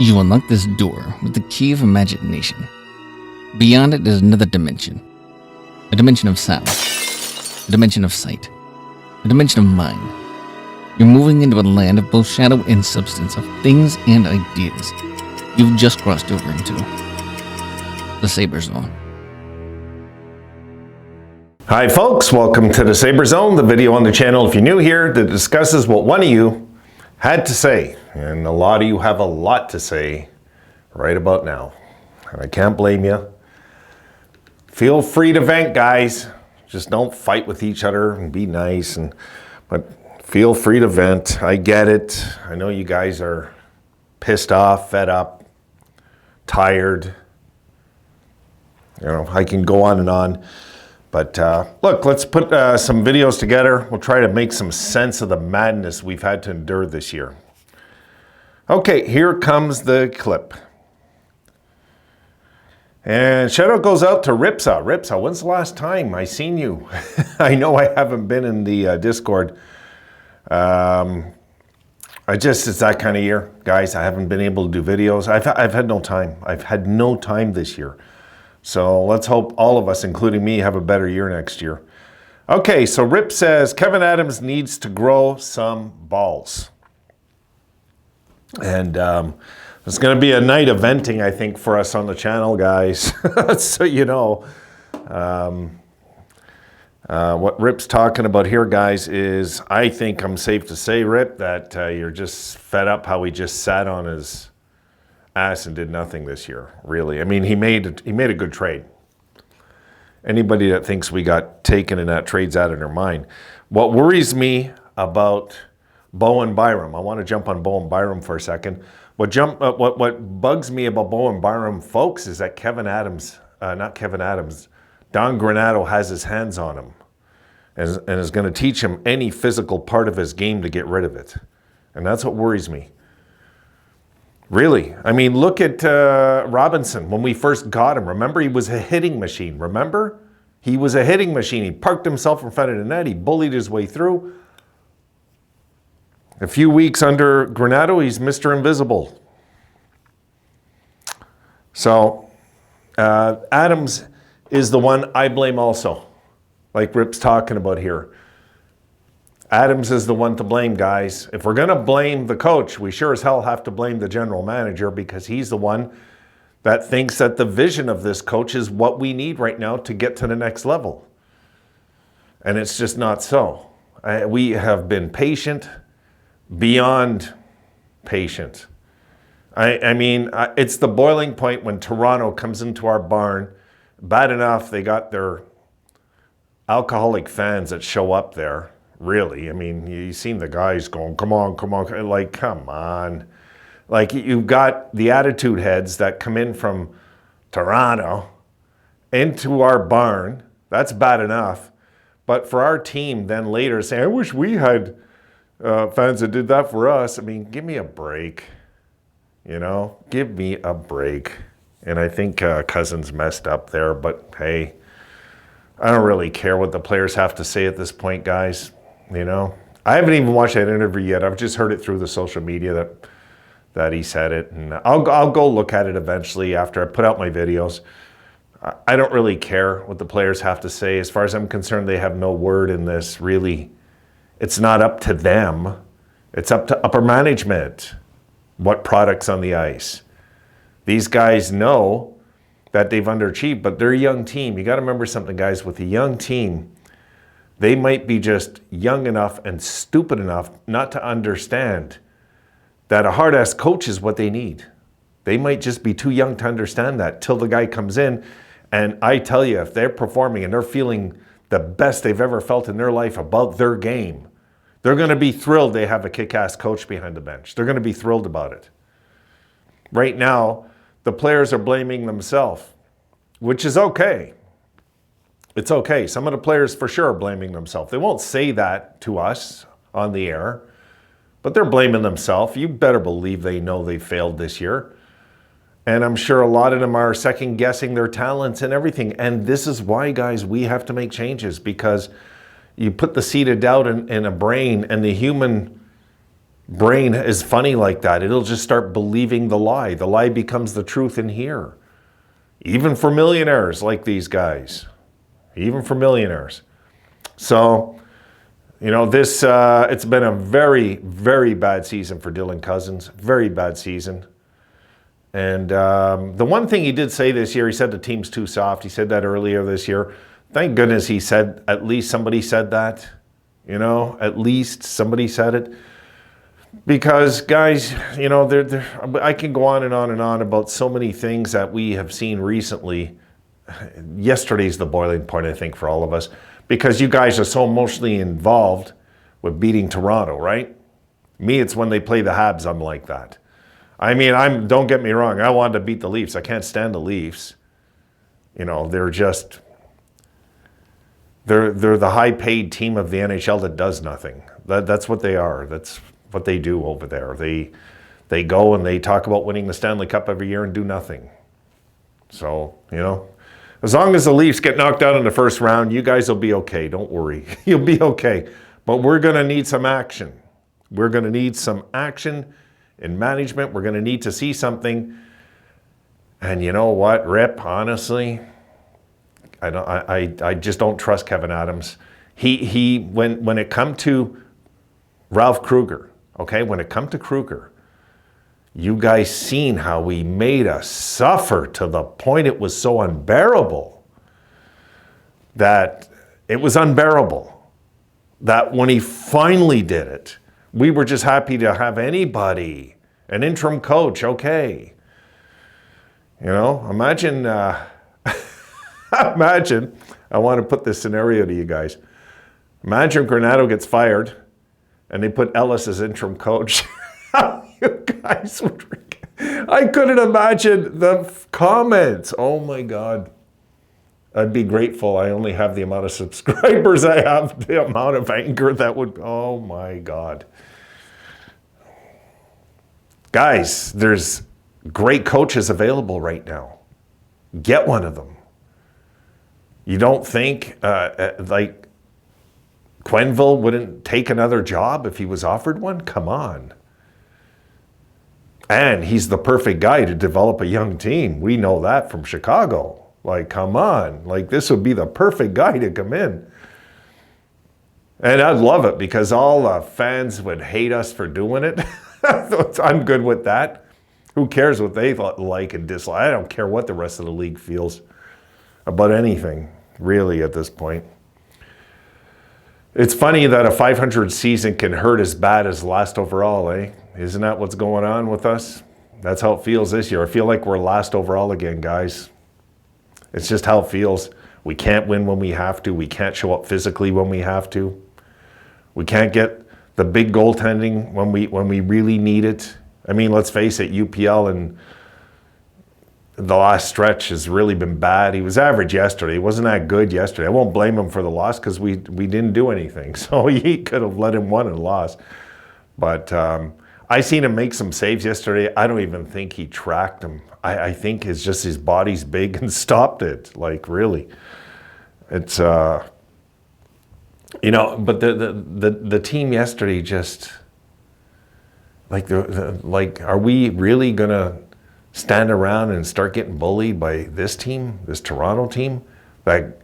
You unlock this door with the key of imagination. Beyond it is another dimension. A dimension of sound. A dimension of sight. A dimension of mind. You're moving into a land of both shadow and substance, of things and ideas. You've just crossed over into the Sabres Zone. Hi folks, welcome to the Sabres Zone, the video on the channel if you're new here that discusses what one of you had to say. And a lot of you have a lot to say right about now. And I can't blame you. Feel free to vent, guys. Just don't fight with each other and be nice. But feel free to vent. I get it. I know you guys are pissed off, fed up, tired. You know, I can go on and on. But look, let's put some videos together. We'll try to make some sense of the madness we've had to endure this year. Okay, here comes the clip. And shout out goes out to Ripsa. Ripsa, when's the last time I seen you? I know I haven't been in the Discord. It's that kind of year, guys. I haven't been able to do videos. I've had no time. I've had no time this year. So let's hope all of us, including me, have a better year next year. Okay, so Rip says, Kevyn Adams needs to grow some balls. And it's going to be a night of venting, I think, for us on the channel, guys. So you know. What Rip's talking about here, guys, is I think I'm safe to say, Rip, that you're just fed up how he just sat on his ass and did nothing this year, really. I mean, he made a good trade. Anybody that thinks we got taken in that trade's out of their mind. What worries me about Bowen Byram, I want to jump on Bowen Byram for a second. What bugs me about Bowen Byram, folks, is that Don Granato has his hands on him and is going to teach him any physical part of his game to get rid of it. And that's what worries me. Really. I mean, look at Robinson when we first got him. Remember, he was a hitting machine. Remember? He was a hitting machine. He parked himself in front of the net. He bullied his way through. A few weeks under Granato, he's Mr. Invisible. So, Adams is the one I blame also, like Rip's talking about here. Adams is the one to blame, guys. If we're going to blame the coach, we sure as hell have to blame the general manager because he's the one that thinks that the vision of this coach is what we need right now to get to the next level. And it's just not so. We have been patient, beyond patient. I mean, it's the boiling point when Toronto comes into our barn. Bad enough they got their alcoholic fans that show up there. Really, I mean, you've seen the guys going, come on, like, come on. Like, you've got the attitude heads that come in from Toronto into our barn. That's bad enough. But for our team then later saying, I wish we had fans that did that for us. I mean, give me a break. You know, give me a break. And I think Cousins messed up there, but hey, I don't really care what the players have to say at this point, guys. You know, I haven't even watched that interview yet. I've just heard it through the social media that he said it, and I'll go look at it eventually after I put out my videos. I don't really care what the players have to say. As far as I'm concerned, they have no word in this. Really, it's not up to them. It's up to upper management. What product's on the ice? These guys know that they've underachieved, but they're a young team. You got to remember something, guys. With a young team, they might be just young enough and stupid enough not to understand that a hard-ass coach is what they need. They might just be too young to understand that till the guy comes in. And I tell you, if they're performing and they're feeling the best they've ever felt in their life about their game, they're going to be thrilled they have a kick-ass coach behind the bench. They're going to be thrilled about it. Right now, the players are blaming themselves, which is okay. It's okay. Some of the players for sure are blaming themselves. They won't say that to us on the air, but they're blaming themselves. You better believe they know they failed this year. And I'm sure a lot of them are second guessing their talents and everything. And this is why, guys, we have to make changes, because you put the seed of doubt in a brain, and the human brain is funny like that. It'll just start believing the lie. The lie becomes the truth in here. Even for millionaires like these guys. Even for millionaires. So, this, it's been a very, very bad season for Dylan Cousins. Very bad season. And the one thing he did say this year, he said the team's too soft. He said that earlier this year. Thank goodness he said, at least somebody said that. At least somebody said it. Because, guys, I can go on and on and on about so many things that we have seen recently. Yesterday's the boiling point, I think, for all of us. Because you guys are so emotionally involved with beating Toronto, right? Me, it's when they play the Habs, I'm like that. I mean, don't get me wrong, I wanted to beat the Leafs. I can't stand the Leafs. They're just... They're the high-paid team of the NHL that does nothing. That's what they are. That's what they do over there. They go and they talk about winning the Stanley Cup every year and do nothing. So, as long as the Leafs get knocked out in the first round, you guys will be okay. Don't worry. You'll be okay. But we're going to need some action. We're going to need some action in management. We're going to need to see something. And you know what, Rip, honestly, I just don't trust Kevin Adams. When it come to Ralph Kruger, okay, when it come to Kruger, you guys seen how he made us suffer to the point it was so unbearable that it was unbearable that when he finally did it, we were just happy to have anybody, an interim coach, okay. Imagine, imagine, I want to put this scenario to you guys. Imagine Granato gets fired and they put Ellis as interim coach. You guys would... I couldn't imagine the comments. Oh my God. I'd be grateful. I only have the amount of subscribers I have, the amount of anger that would... Oh my God. Guys, there's great coaches available right now. Get one of them. You don't think like Quenneville wouldn't take another job if he was offered one? Come on. And he's the perfect guy to develop a young team. We know that from Chicago. Like, come on. Like, this would be the perfect guy to come in. And I'd love it because all the fans would hate us for doing it. I'm good with that. Who cares what they like and dislike? I don't care what the rest of the league feels about anything, really, at this point. It's funny that a 500 season can hurt as bad as last overall, eh? Isn't that what's going on with us? That's how it feels this year. I feel like we're last overall again, guys. It's just how it feels. We can't win when we have to. We can't show up physically when we have to. We can't get the big goaltending when we really need it. I mean, let's face it, UPL and the last stretch has really been bad. He was average yesterday. He wasn't that good yesterday. I won't blame him for the loss because we didn't do anything. So he could have let him win and lost. But I seen him make some saves yesterday. I don't even think he tracked him. I think it's just his body's big and stopped it. Like, really. It's, but the team yesterday just, like, are we really going to stand around and start getting bullied by this team, this Toronto team that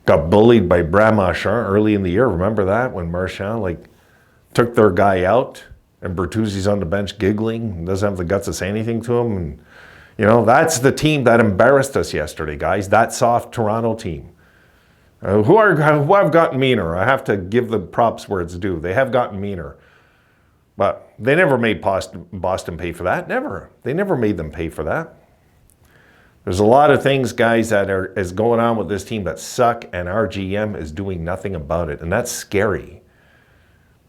got bullied by Brad Marchand early in the year? Remember that when Marchand took their guy out and Bertuzzi's on the bench giggling and doesn't have the guts to say anything to him? And that's the team that embarrassed us yesterday, guys. That soft Toronto team. Who have gotten meaner? I have to give the props where it's due. They have gotten meaner. But they never made Boston pay for that. Never. They never made them pay for that. There's a lot of things, guys, that is going on with this team that suck, and our GM is doing nothing about it. And that's scary.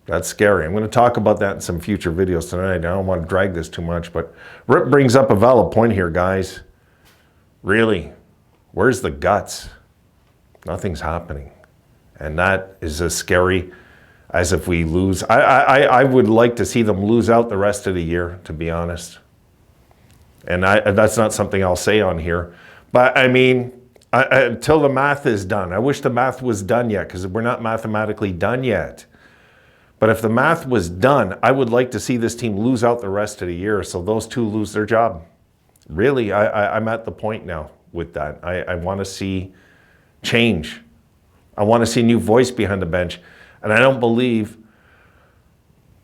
That's scary. I'm going to talk about that in some future videos tonight. I don't want to drag this too much, but Rip brings up a valid point here, guys. Really, where's the guts? Nothing's happening. And that is as scary as if we lose. I would like to see them lose out the rest of the year, to be honest. And that's not something I'll say on here. But I mean, until the math is done. I wish the math was done yet, because we're not mathematically done yet. But if the math was done, I would like to see this team lose out the rest of the year so those two lose their job. Really, I'm at the point now with that. I want to see change. I want to see a new voice behind the bench. And I don't believe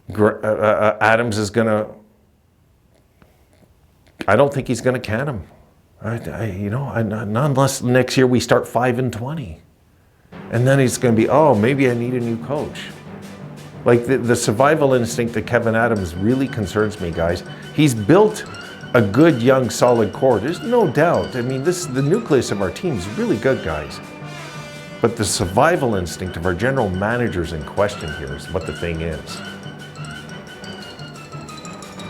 Adams is going to, I don't think he's going to can him. Not unless next year we start 5-20. And then he's going to be, oh, maybe I need a new coach. Like the survival instinct that Kevyn Adams really concerns me, guys. He's built a good, young, solid core. There's no doubt. I mean, the nucleus of our team is really good, guys. But the survival instinct of our general managers in question here is what the thing is.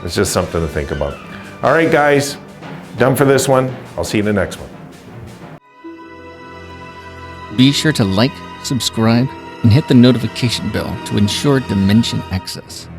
It's just something to think about. All right, guys, done for this one. I'll see you in the next one. Be sure to like, subscribe, and hit the notification bell to ensure Dimension access.